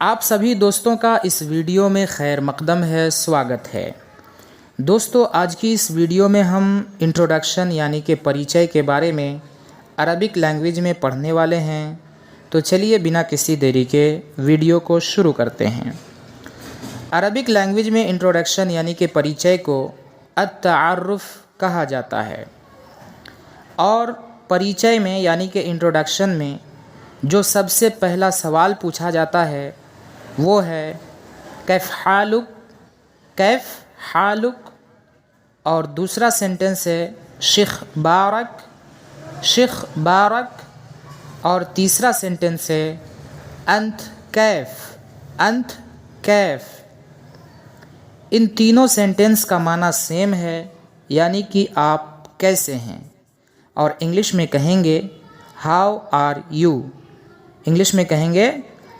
आप सभी दोस्तों का इस वीडियो में खैर मकदम है, स्वागत है। दोस्तों, आज की इस वीडियो में हम इंट्रोडक्शन यानी कि परिचय के बारे में अरबिक लैंग्वेज में पढ़ने वाले हैं। तो चलिए बिना किसी देरी के वीडियो को शुरू करते हैं। अरबिक लैंग्वेज में इंट्रोडक्शन यानी कि परिचय को अत-तारुफ़ कहा जाता है। और परिचय में यानी कि इंट्रोडक्शन में जो सबसे पहला सवाल पूछा जाता है वो है कैफ़ हालुक, कैफ़ हालुक। और दूसरा सेंटेंस है शिख बारक, शिख बारक। और तीसरा सेंटेंस है अंत कैफ़, अंत कैफ़। इन तीनों सेंटेंस का माना सेम है, यानी कि आप कैसे हैं। और इंग्लिश में कहेंगे हाउ आर यू, इंग्लिश में कहेंगे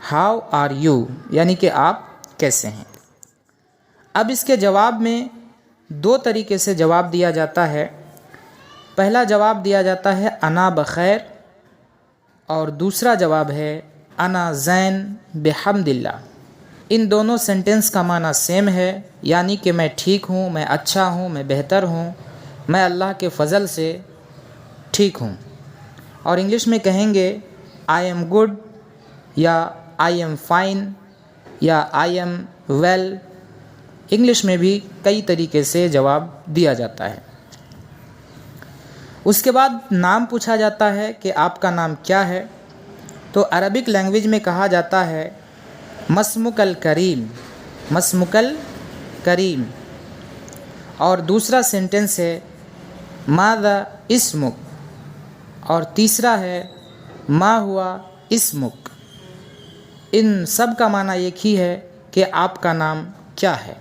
हाउ आर यू, यानी कि आप कैसे हैं। अब इसके जवाब में दो तरीके से जवाब दिया जाता है। पहला जवाब दिया जाता है अना बखैर, और दूसरा जवाब है अना ज़ैन बिहम्दिल्ला। इन दोनों सेंटेंस का माना सेम है, यानी कि मैं ठीक हूँ, मैं अच्छा हूँ, मैं बेहतर हूँ, मैं अल्लाह के फ़ज़ल से ठीक हूँ। और इंग्लिश में कहेंगे आई एम गुड, या आई एम फाइन, या आई एम वेल। इंग्लिश में भी कई तरीके से जवाब दिया जाता है। उसके बाद नाम पूछा जाता है कि आपका नाम क्या है। तो अरबिक लैंग्वेज में कहा जाता है मस्मुकल करीम, मस्मुकल करीम। और दूसरा सेंटेंस है मादा इस्मुक, और तीसरा है मा हुआ इस्मुक। इन सब का माना एक ही है कि आपका नाम क्या है।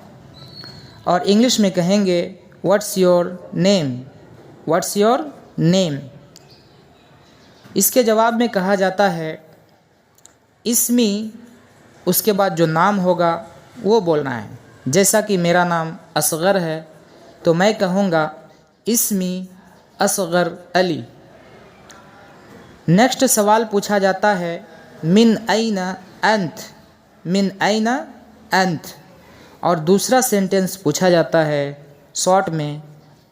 और इंग्लिश में कहेंगे what's your name, what's your name. इसके जवाब में कहा जाता है इस्मी, उसके बाद जो नाम होगा वो बोलना है। जैसा कि मेरा नाम असगर है तो मैं कहूँगा इस्मी असगर अली। नेक्स्ट सवाल पूछा जाता है मिन ऐना अंत, मिन ऐना अंत। और दूसरा सेंटेंस पूछा जाता है शॉर्ट में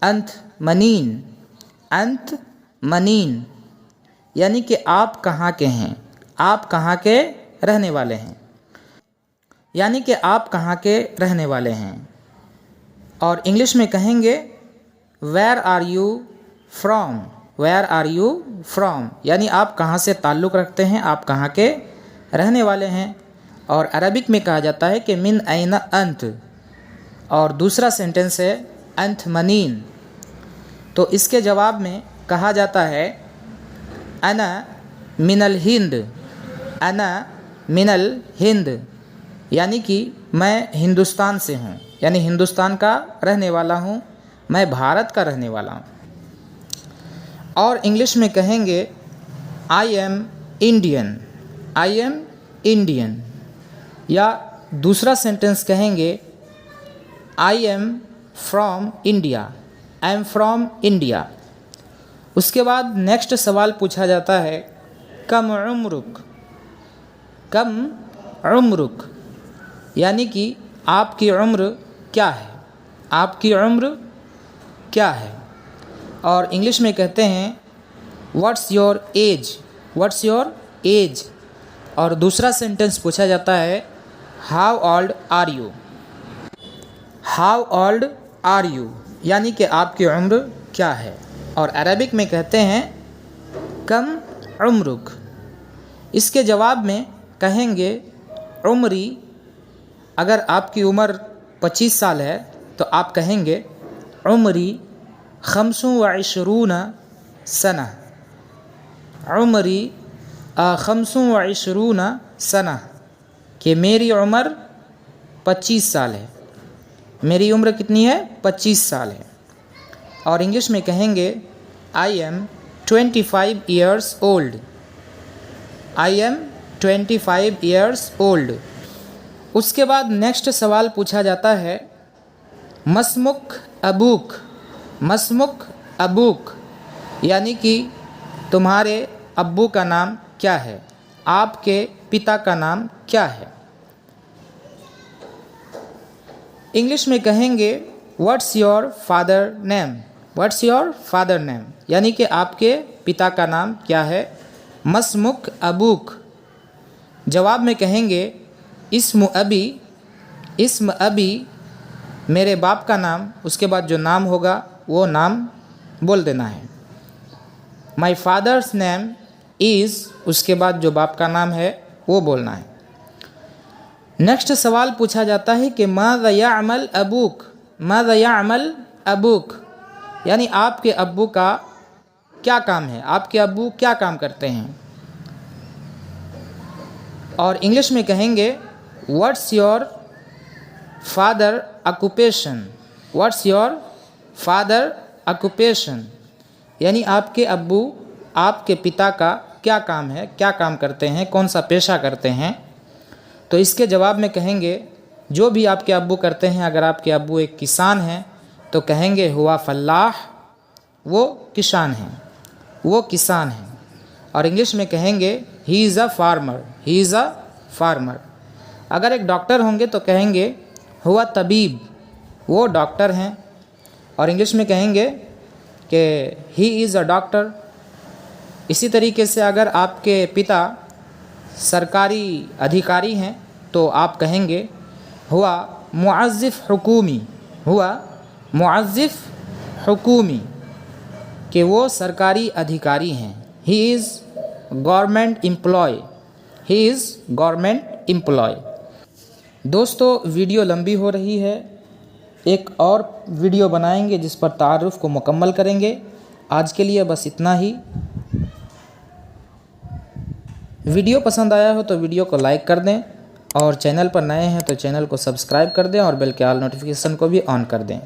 अंत मनीन, अंत मनीन, यानी कि आप कहाँ के हैं, आप कहाँ के रहने वाले हैं, यानी कि आप कहाँ के रहने वाले हैं। और इंग्लिश में कहेंगे where are you from, where are you from, यानी आप कहाँ से ताल्लुक़ रखते हैं, आप कहाँ के रहने वाले हैं। और अरबिक में कहा जाता है कि मिन ऐना अंत, और दूसरा सेंटेंस है अंत मनीन। तो इसके जवाब में कहा जाता है अना मिनल हिंद, अना मिनल हिंद, यानी कि मैं हिंदुस्तान से हूँ, यानी हिंदुस्तान का रहने वाला हूँ, मैं भारत का रहने वाला हूँ। और इंग्लिश में कहेंगे I am Indian, I am Indian. या दूसरा सेंटेंस कहेंगे I am from India, I am from India. उसके बाद नेक्स्ट सवाल पूछा जाता है कम उम्रुक, कम उम्रुक, यानी कि आपकी उम्र क्या है, आपकी उम्र क्या है। और इंग्लिश में कहते हैं what's your age, what's your age. और दूसरा सेंटेंस पूछा जाता है how old are you, how old are you, यानी कि आपकी उम्र क्या है। और अरबिक में कहते हैं कम उम्रुक। इसके जवाब में कहेंगे उम्री, अगर आपकी उम्र 25 साल है तो आप कहेंगे उम्री खमसुन व इशरून सना, उम्री खमसुन व इशरून सना, कि मेरी उम्र 25 साल है, मेरी उम्र कितनी है, 25 साल है। और इंग्लिश में कहेंगे I am 25 years old, I am 25 years old. उसके बाद नेक्स्ट सवाल पूछा जाता है मस्मुक अबूक, मस्मुक अबूक, यानी कि तुम्हारे अब्बू का नाम क्या है, आपके पिता का नाम क्या है। इंग्लिश में कहेंगे what's your father name, what's your father name, यानी कि आपके पिता का नाम क्या है। मस्मुक अबूक, जवाब में कहेंगे इस्म अबी, इस्म अबी मेरे बाप का नाम, उसके बाद जो नाम होगा वो नाम बोल देना है। माई फादर्स नेम इज़, उसके बाद जो बाप का नाम है वो बोलना है। नेक्स्ट सवाल पूछा जाता है कि माज़ा याअमल अबूक, माज़ा याअमल अबूक, यानी आपके अब्बू का क्या काम है, आपके अब्बू क्या काम करते हैं। और इंग्लिश में कहेंगे what's your father occupation, what's your father occupation, यानी आपके अब्बू, आपके पिता का क्या काम है, क्या काम करते हैं, कौन सा पेशा करते हैं। तो इसके जवाब में कहेंगे जो भी आपके अब्बू करते हैं, अगर आपके अब्बू एक किसान हैं तो कहेंगे हुआ फल्लाह, वो किसान हैं, वो किसान हैं। और इंग्लिश में कहेंगे he is a farmer, he is a farmer. अगर एक डॉक्टर होंगे तो कहेंगे हुआ तबीब, वो डॉक्टर हैं। और इंग्लिश में कहेंगे कि ही इज़ अ डॉक्टर। इसी तरीके से अगर आपके पिता सरकारी अधिकारी हैं तो आप कहेंगे हुआ मुअज़्ज़िफ़ हुकूमी, हुआ मुअज़्ज़िफ़ हुकूमी, कि वो सरकारी अधिकारी हैं। He is government employ, he is government employ. दोस्तों वीडियो लंबी हो रही है, एक और वीडियो बनाएंगे जिस पर तारुफ़ को मुकम्मल करेंगे। आज के लिए बस इतना ही। वीडियो पसंद आया हो तो वीडियो को लाइक कर दें, और चैनल पर नए हैं तो चैनल को सब्सक्राइब कर दें और बेल के ऑल नोटिफिकेशन को भी ऑन कर दें।